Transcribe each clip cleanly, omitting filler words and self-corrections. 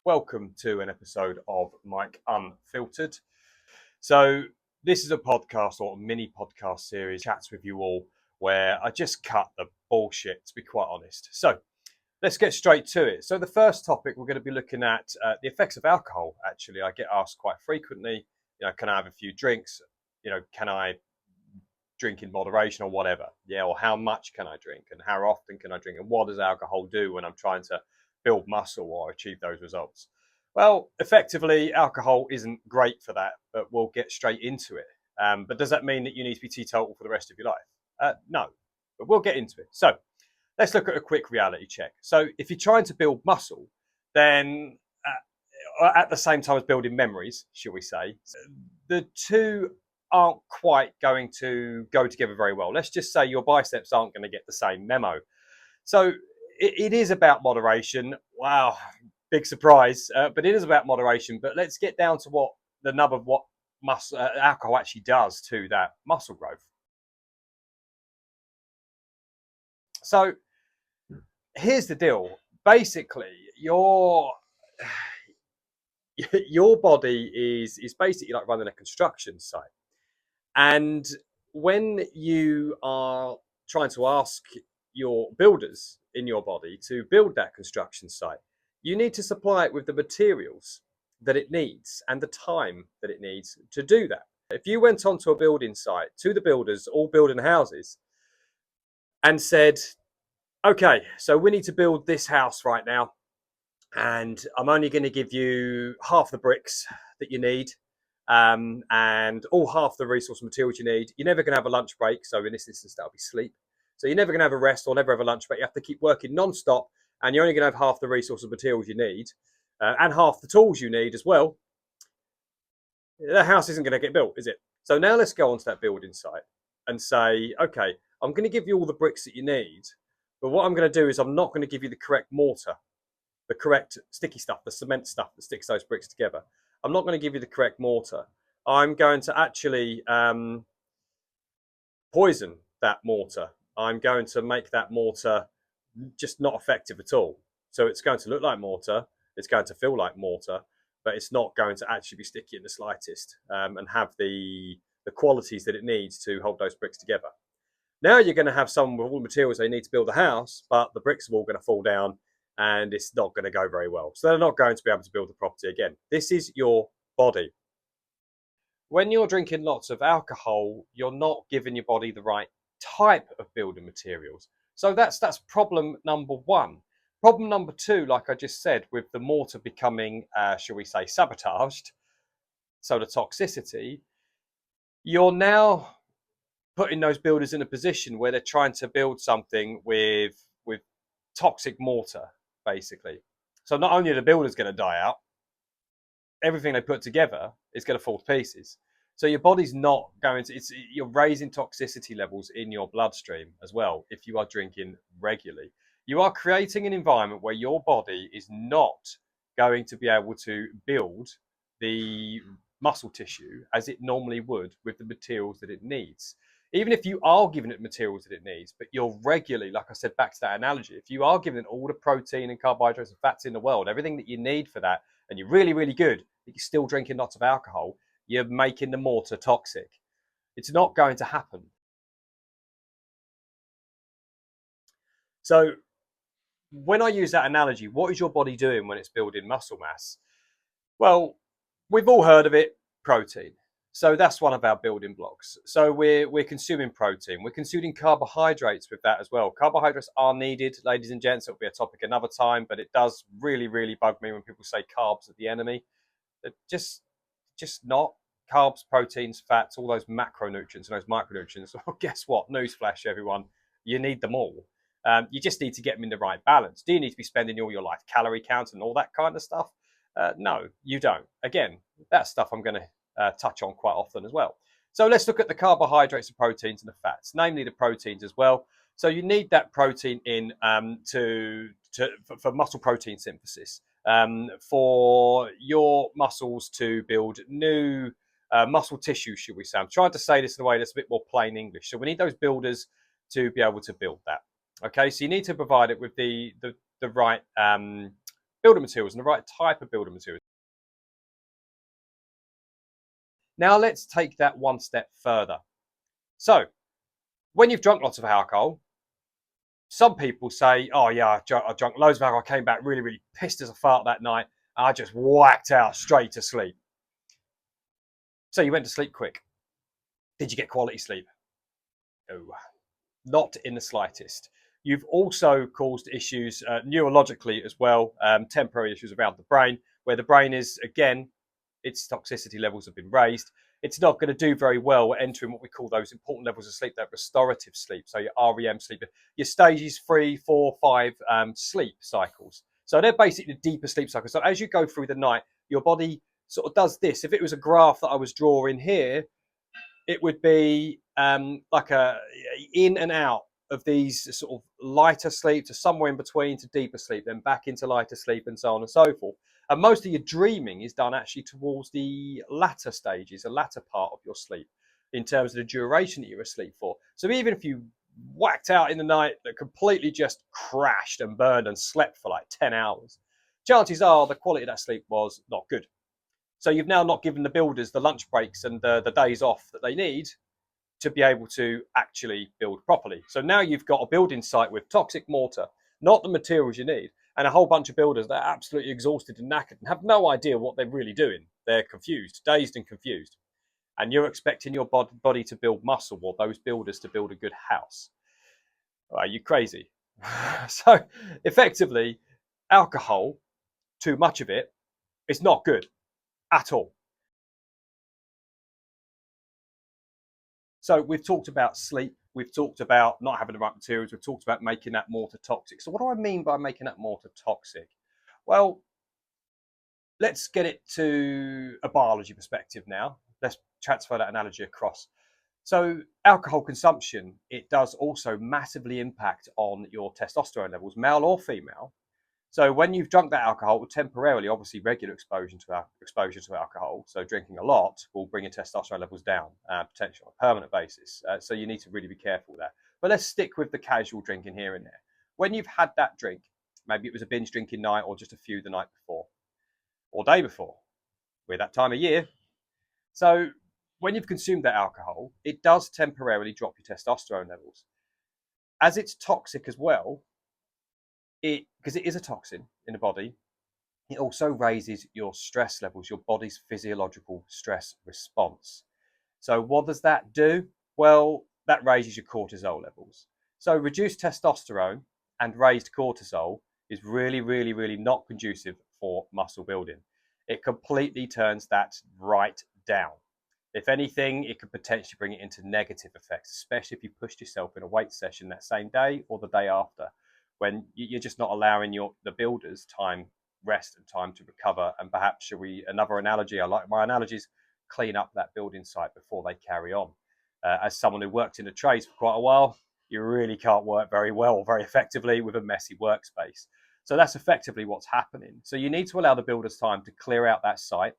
Welcome to an episode of Mike Unfiltered. So, this is a podcast or a mini podcast series, chats with you all, where I just cut the bullshit, to be quite honest. So, let's get straight to it. So, the first topic we're going to be looking at the effects of alcohol. Actually, I get asked quite frequently, can I have a few drinks? Can I drink in moderation or whatever? Or how much can I drink and how often can I drink? And what does alcohol do when I'm trying to build muscle or achieve those results? Well, effectively, alcohol isn't great for that, but we'll get straight into it. But does that mean that you need to be teetotal for the rest of your life? No, but we'll get into it. So let's look at a quick reality check. So if you're trying to build muscle, then at the same time as building memories, shall we say, the two aren't quite going to go together very well. Let's just say your biceps aren't going to get the same memo. So it is about moderation. Wow, big surprise, but it is about moderation. But let's get down to what the nub of what alcohol actually does to that muscle growth. So here's the deal. Basically, your body is basically like running a construction site. And when you are trying to ask your builders in your body to build that construction site, you need to supply it with the materials that it needs and the time that it needs to do that. If you went onto a building site to the builders, all building houses, and said, okay, so we need to build this house right now, and I'm only going to give you half the bricks that you need, and all half the resource materials you need. You're never going to have a lunch break. So in this instance, that'll be sleep. So you're never going to have a rest or never have a lunch break. You have to keep working non-stop, and you're only going to have half the resource materials you need, and half the tools you need as well. The house isn't going to get built, is it? So now let's go onto that building site and say, okay, I'm going to give you all the bricks that you need, but what I'm going to do is I'm not going to give you the correct mortar, the correct sticky stuff, the cement stuff that sticks those bricks together. I'm not going to give you the correct mortar. I'm going to actually poison that mortar. I'm going to make that mortar just not effective at all. So it's going to look like mortar, it's going to feel like mortar, but it's not going to actually be sticky in the slightest, and have the qualities that it needs to hold those bricks together. Now you're going to have some with all the materials they need to build a house, but the bricks are all going to fall down and it's not going to go very well. So they're not going to be able to build the property again. This is your body. When you're drinking lots of alcohol, you're not giving your body the right type of building materials. So that's problem number one. Problem number two, like I just said, with the mortar becoming, shall we say, sabotaged, so the toxicity, you're now putting those builders in a position where they're trying to build something with toxic mortar, basically. So not only are the builders going to die out, everything they put together is going to fall to pieces. So your body's not going to, you're raising toxicity levels in your bloodstream as well if you are drinking regularly. You are creating an environment where your body is not going to be able to build the muscle tissue as it normally would with the materials that it needs. Even if you are giving it materials that it needs, but you're regularly, like I said, back to that analogy, if you are giving it all the protein and carbohydrates and fats in the world, everything that you need for that, and you're really, really good, but you're still drinking lots of alcohol, you're making the mortar toxic. It's not going to happen. So when I use that analogy, what is your body doing when it's building muscle mass? Well, we've all heard of it, protein. So that's one of our building blocks. So we're consuming protein. We're consuming carbohydrates with that as well. Carbohydrates are needed, ladies and gents. It'll be a topic another time, but it does really, really bug me when people say carbs are the enemy. They're just not. Carbs, proteins, fats, all those macronutrients and those micronutrients. Well, guess what? Newsflash, everyone. You need them all. You just need to get them in the right balance. Do you need to be spending all your life calorie counts and all that kind of stuff? No, you don't. Again, that's stuff I'm going to touch on quite often as well. So let's look at the carbohydrates, the proteins, and the fats, namely the proteins as well. So you need that protein in for muscle protein synthesis, for your muscles to build new muscle tissue, should we say. I'm trying to say this in a way that's a bit more plain English. So we need those builders to be able to build that. Okay, so you need to provide it with the right building materials and the right type of building materials. Now let's take that one step further. So when you've drunk lots of alcohol, some people say, oh yeah, I drunk loads of alcohol, I came back really, really pissed as a fart that night, and I just whacked out straight to sleep. So you went to sleep quick. Did you get quality sleep? No, not in the slightest. You've also caused issues neurologically as well, temporary issues around the brain, where the brain is, again, its toxicity levels have been raised. It's not going to do very well at entering what we call those important levels of sleep, that restorative sleep. So your REM sleep, your stages 3, 4, 5 sleep cycles. So they're basically the deeper sleep cycles. So as you go through the night, your body sort of does this. If it was a graph that I was drawing here, it would be like a in and out of these sort of lighter sleep to somewhere in between to deeper sleep, then back into lighter sleep and so on and so forth. And most of your dreaming is done actually towards the latter stages, the latter part of your sleep, in terms of the duration that you're asleep for. So even if you whacked out in the night that completely just crashed and burned and slept for like 10 hours, chances are the quality of that sleep was not good. So you've now not given the builders the lunch breaks and the days off that they need to be able to actually build properly. So now you've got a building site with toxic mortar, not the materials you need, and a whole bunch of builders that are absolutely exhausted and knackered and have no idea what they're really doing. They're confused, dazed and confused. And you're expecting your body to build muscle, or those builders to build a good house. Are you crazy? So effectively, alcohol, too much of it, is not good at all. So we've talked about sleep, we've talked about not having the right materials, we've talked about making that mortar toxic. So what do I mean by making that mortar toxic? Well, let's get it to a biology perspective now. Let's transfer that analogy across. So alcohol consumption, it does also massively impact on your testosterone levels, male or female. So when you've drunk that alcohol, temporarily, obviously regular exposure to alcohol, so drinking a lot, will bring your testosterone levels down, potentially on a permanent basis. So you need to really be careful there. But let's stick with the casual drinking here and there. When you've had that drink, maybe it was a binge drinking night or just a few the night before or day before, we're that time of year. So when you've consumed that alcohol, it does temporarily drop your testosterone levels. As it's toxic as well, because it is a toxin in the body, it also raises your stress levels, your body's physiological stress response. So what does that do? Well, that raises your cortisol levels. So reduced testosterone and raised cortisol is really, really, really not conducive for muscle building. It completely turns that right down. If anything, it could potentially bring it into negative effects, especially if you pushed yourself in a weight session that same day or the day after, when you're just not allowing the builders time, rest and time to recover. And perhaps, another analogy, I like my analogies, clean up that building site before they carry on. As someone who worked in the trades for quite a while, you really can't work very well or very effectively with a messy workspace. So that's effectively what's happening. So you need to allow the builders time to clear out that site.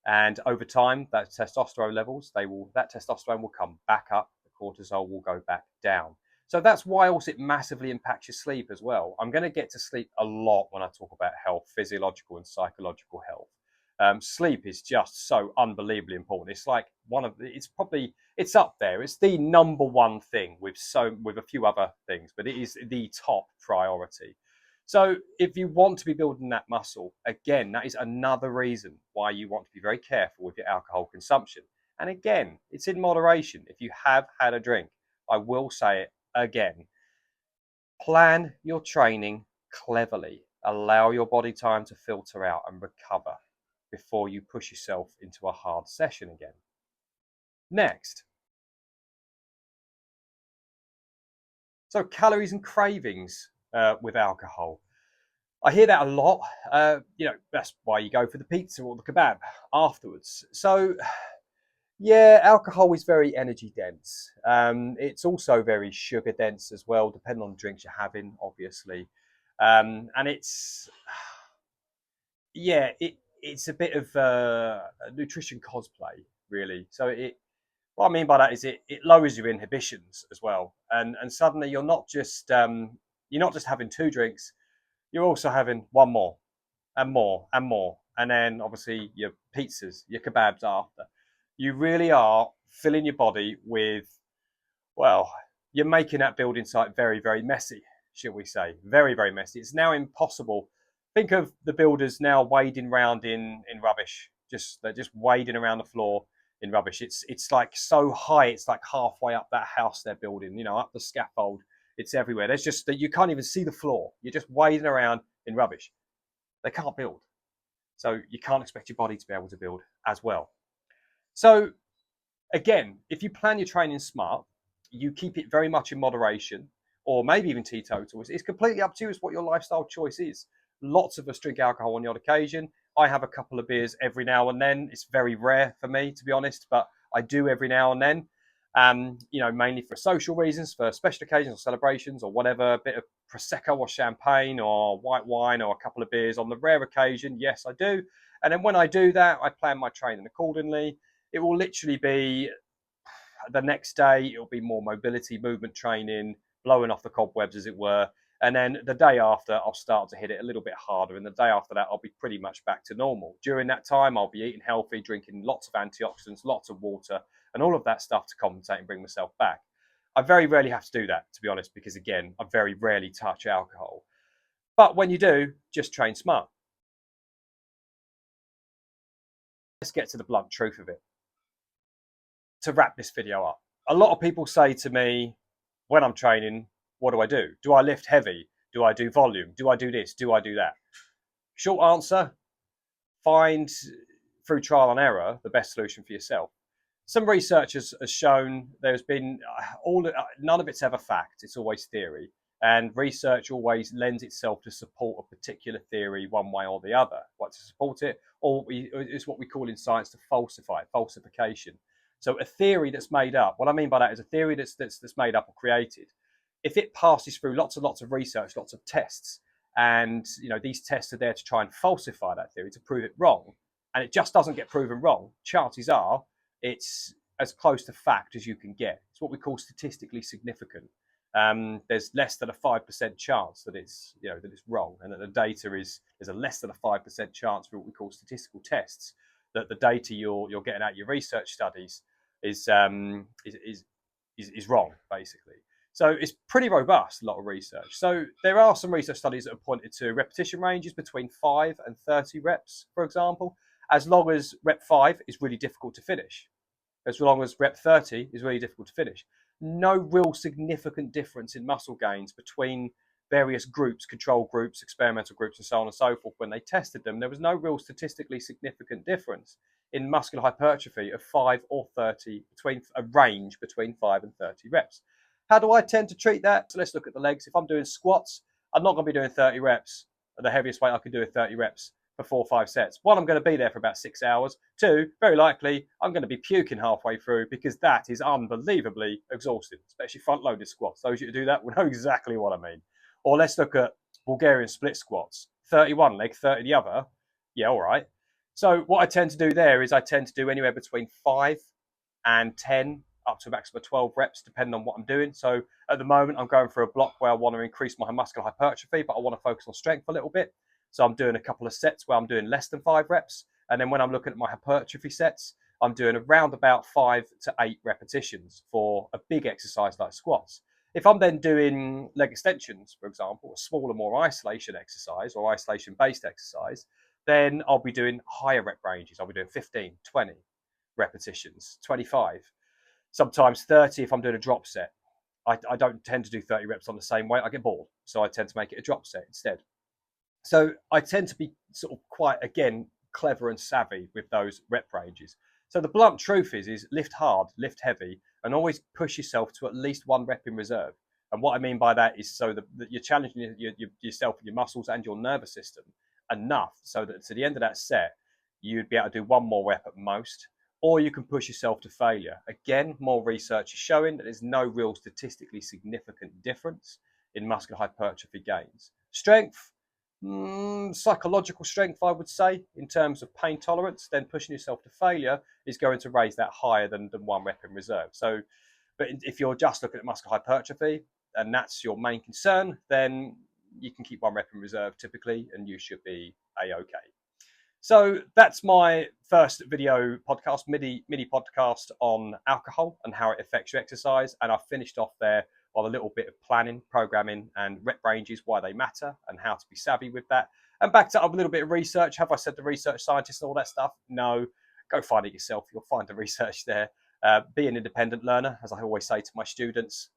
And over time, that testosterone levels, that testosterone will come back up, the cortisol will go back down. So that's why also it massively impacts your sleep as well. I'm going to get to sleep a lot when I talk about health, physiological and psychological health. Sleep is just so unbelievably important. It's like it's up there. It's the number one thing with a few other things, but it is the top priority. So if you want to be building that muscle, again, that is another reason why you want to be very careful with your alcohol consumption. And again, it's in moderation. If you have had a drink, I will say it again, plan your training cleverly. Allow your body time to filter out and recover before you push yourself into a hard session again. Next. So calories and cravings with alcohol. I hear that a lot. That's why you go for the pizza or the kebab afterwards. So, yeah, alcohol is very energy dense. It's also very sugar dense as well, depending on the drinks you're having, obviously. And it's a bit of a nutrition cosplay, really. So what I mean by that is it lowers your inhibitions as well, and suddenly you're not just having two drinks, you're also having one more. and more and more. And then obviously your pizzas, your kebabs after. You really are filling your body with, well, you're making that building site very, very messy, shall we say. Very, very messy. It's now impossible. Think of the builders now wading around in rubbish. They're just wading around the floor in rubbish. It's like so high, it's like halfway up that house they're building, up the scaffold. It's everywhere. There's just that you can't even see the floor. You're just wading around in rubbish. They can't build. So you can't expect your body to be able to build as well. So again, if you plan your training smart, you keep it very much in moderation, or maybe even teetotal. It's completely up to you as what your lifestyle choice is. Lots of us drink alcohol on the odd occasion. I have a couple of beers every now and then. It's very rare for me, to be honest, but I do every now and then. Mainly for social reasons, for special occasions or celebrations or whatever, a bit of Prosecco or champagne or white wine or a couple of beers. On the rare occasion, yes, I do. And then when I do that, I plan my training accordingly. It will literally be the next day, it'll be more mobility, movement training, blowing off the cobwebs, as it were. And then the day after, I'll start to hit it a little bit harder. And the day after that, I'll be pretty much back to normal. During that time, I'll be eating healthy, drinking lots of antioxidants, lots of water, and all of that stuff to compensate and bring myself back. I very rarely have to do that, to be honest, because again, I very rarely touch alcohol. But when you do, just train smart. Let's get to the blunt truth of it. To wrap this video up, a lot of people say to me when I'm training, what do I do? Do I lift heavy? Do I do volume? Do I do this? Do I do that? Short answer, find through trial and error the best solution for yourself. Some research has shown there's been none of it's ever fact. It's always theory. And research always lends itself to support a particular theory one way or the other. What to support it, or is what we call in science to falsify it, falsification. So a theory that's made up, what I mean by that is a theory that's made up or created. If it passes through lots and lots of research, lots of tests, and these tests are there to try and falsify that theory, to prove it wrong, and it just doesn't get proven wrong, chances are it's as close to fact as you can get. It's what we call statistically significant. There's less than a 5% chance that it's that it's wrong, and that the data there's a less than a 5% chance for what we call statistical tests that the data you're getting out of your research studies is wrong, basically. So it's pretty robust, a lot of research. So there are some research studies that have pointed to repetition ranges between 5 and 30 reps, for example, as long as rep 5 is really difficult to finish. As long as rep 30 is really difficult to finish. No real significant difference in muscle gains between various groups, control groups, experimental groups, and so on and so forth. When they tested them, there was no real statistically significant difference in muscular hypertrophy of 5 or 30, between a range between 5 and 30 reps. How do I tend to treat that? So let's look at the legs. If I'm doing squats, I'm not going to be doing 30 reps. The heaviest weight I can do is 30 reps for 4 or 5 sets. One, I'm going to be there for about 6 hours. Two, very likely, I'm going to be puking halfway through because that is unbelievably exhausting, especially front-loaded squats. Those of you who do that will know exactly what I mean. Or let's look at Bulgarian split squats. 31 leg, 30 the other. Yeah, all right. So what I tend to do there is I tend to do anywhere between 5 and 10 up to a maximum of 12 reps, depending on what I'm doing. So at the moment, I'm going for a block where I want to increase my muscular hypertrophy, but I want to focus on strength a little bit. So I'm doing a couple of sets where I'm doing less than 5 reps. And then when I'm looking at my hypertrophy sets, I'm doing around about 5 to 8 repetitions for a big exercise like squats. If I'm then doing leg extensions, for example, a smaller, more isolation exercise or isolation-based exercise, then I'll be doing higher rep ranges. I'll be doing 15, 20 repetitions, 25, sometimes 30 if I'm doing a drop set. I don't tend to do 30 reps on the same weight. I get bored. So I tend to make it a drop set instead. So I tend to be sort of quite, again, clever and savvy with those rep ranges. So the blunt truth is lift hard, lift heavy, and always push yourself to at least 1 rep in reserve. And what I mean by that is so that you're challenging yourself and your muscles and your nervous system enough so that to the end of that set, you'd be able to do 1 more rep at most, or you can push yourself to failure. Again, more research is showing that there's no real statistically significant difference in muscular hypertrophy gains. Strength, psychological strength, I would say, in terms of pain tolerance, then pushing yourself to failure is going to raise that higher than 1 rep in reserve. So, but if you're just looking at muscular hypertrophy and that's your main concern, then you can keep one rep in reserve typically, and you should be a-okay. So that's my first video podcast, mini podcast on alcohol and how it affects your exercise. And I finished off there with a little bit of planning, programming, and rep ranges, why they matter, and how to be savvy with that. And backed up a little bit of research. Have I said the research scientists and all that stuff? No. Go find it yourself. You'll find the research there. Be an independent learner, as I always say to my students.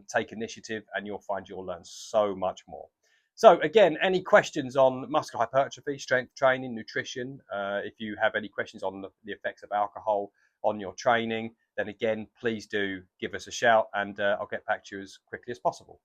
Take initiative, and you'll find you'll learn so much more. So again, any questions on muscular hypertrophy, strength training, nutrition, if you have any questions on the effects of alcohol on your training, then again, please do give us a shout, and I'll get back to you as quickly as possible.